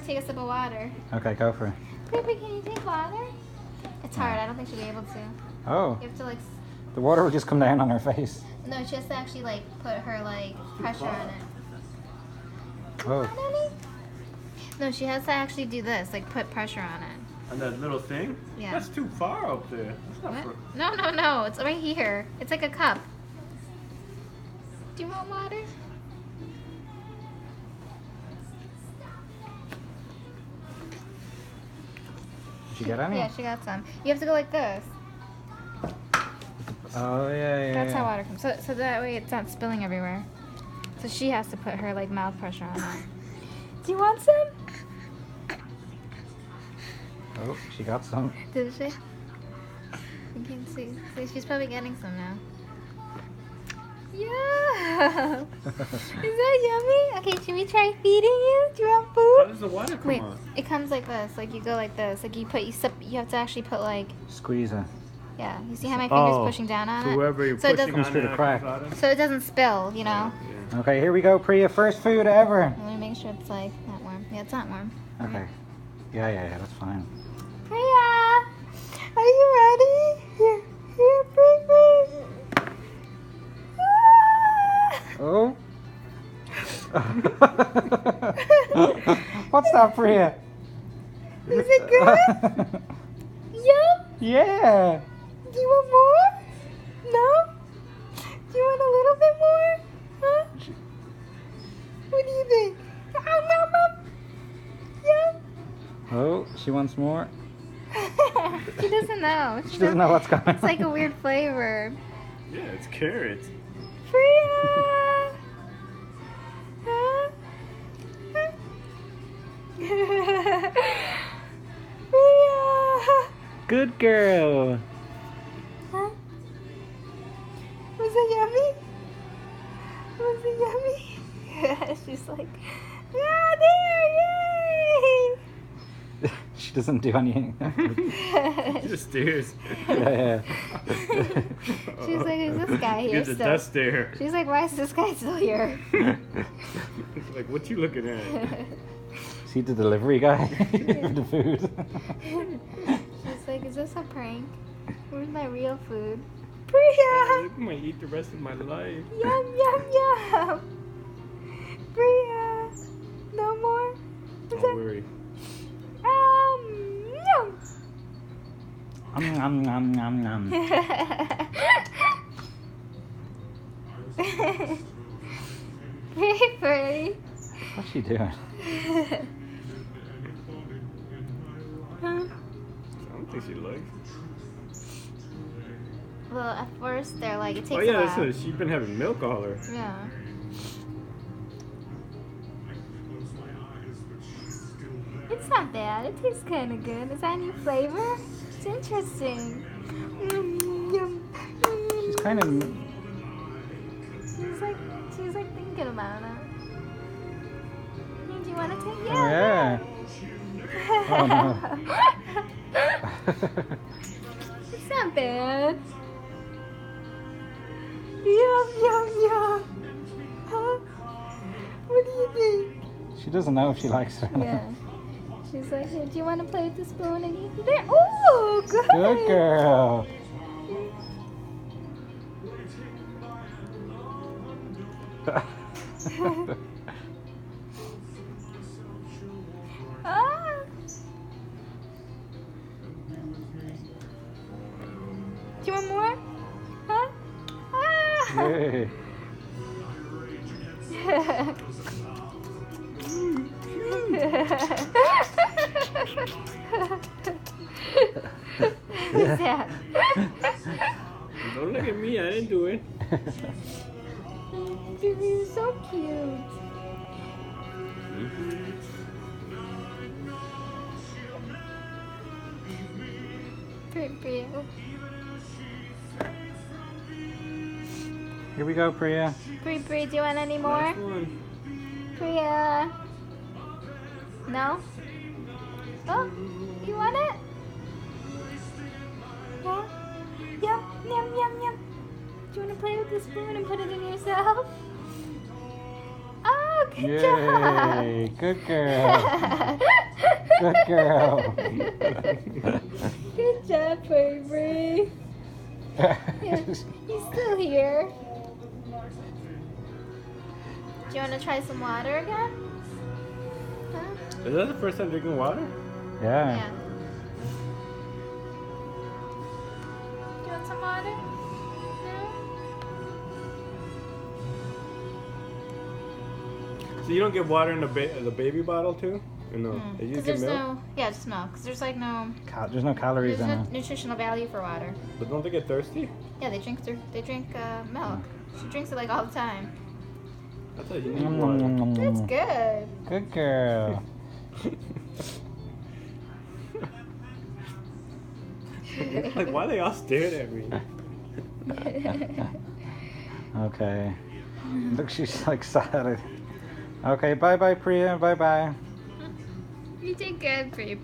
to take a sip of water. Okay, go for it. Priya, can you take water? It's hard. I don't think she'll be able to. Oh. You have to like. The water will just come down on her face. No, she has to actually like put her like pressure on it. Oh. No, she has to actually do this, like put pressure on it. On that little thing? Yeah. That's too far up there. That's not What? No. It's right here. It's like a cup. Do you want water? Did you get any? Yeah, she got some. You have to go like this. Oh, yeah. That's how water comes. So that way it's not spilling everywhere. So she has to put her like mouth pressure on it. Do you want some? Oh, she got some. Did she? You can see. See, she's probably getting some now. Yeah. Is that yummy? Okay, should we try feeding you? Do you want How food? does the water come Wait, on? it comes like this. Like you go like this. Like you sip. You have to actually put like. Squeeze it. Yeah. You see how my finger's Oh, pushing down on it? Whoever you're So it pushing doesn't- on through the it crack. comes out of- So it doesn't spill. You know. Yeah. Okay, here we go, Priya. First food ever. I'm gonna make sure it's like not warm. Yeah, it's not warm. Okay. Yeah, that's fine. Priya, are you ready? Here, bring. Oh. What's that, Priya? Is it good? Yum. Yeah. Do you want more? No? Do you want a little bit more? Huh? What do you think? Yum. Oh, she wants more. She doesn't know. She doesn't know what's coming. It's like a weird flavor. Yeah, it's carrots. Priya! Huh? Priya! Good girl. Huh? Was it yummy? Was it yummy? She's like, yeah, there, yay! She doesn't do anything. She just stares. Yeah. She's like, who's this guy here Gives a still? death stare. She's like, why is this guy still here? Like, what you looking at? See the delivery guy for the food. She's like, is this a prank? Where's my real food? I Priya! might eat the rest of my life. Yum, yum, yum! Priya! No more? Don't worry. Yum! Nom, nom, nom, nom. Pretty pretty. What's she doing? I don't think she likes. Well, at first they're like, it takes Oh a yeah, while. that's it. She's been having milk all her. Yeah. It's not bad. It tastes kind of good. Is that a new flavor? It's interesting. Yum. She's kind of. She's like thinking about it. Do you want to take? Oh, yeah. Oh, no. It's not bad. Yum, yum, yum. Huh? What do you think? She doesn't know if she likes it. Yeah. She's like, hey, do you want to play with the spoon and eat it? Oh, good. Good girl. Ah. Do you want more? Huh? Ah. Yay. Who's that? Don't look at me. I didn't do it. You're so cute. Priya. Here we go, Priya. Priya, do you want any more? Last one. Priya. No? Oh, you want it? Yeah? Yum, yum, yum, yum. Do you want to play with the spoon and put it in yourself? Oh, Good job. Yay! Good girl. Good girl. Good job, Brie. Yeah, he's still here. Do you want to try some water again? Huh? Is that the first time drinking water? Yeah. Yeah. Do you want some water? No? So you don't get water in the baby bottle too? Or no? You Because just get there's milk? just milk. Because there's like no, There's no calories there's in no it. nutritional value for water. But don't they get thirsty? Yeah, they drink milk. She drinks it like all the time. I thought you need water. That's good. Good girl. Like, why they all stared at me? Okay. Look, she's like sad. Okay, bye bye, Priya. Bye bye. You did good, Paper.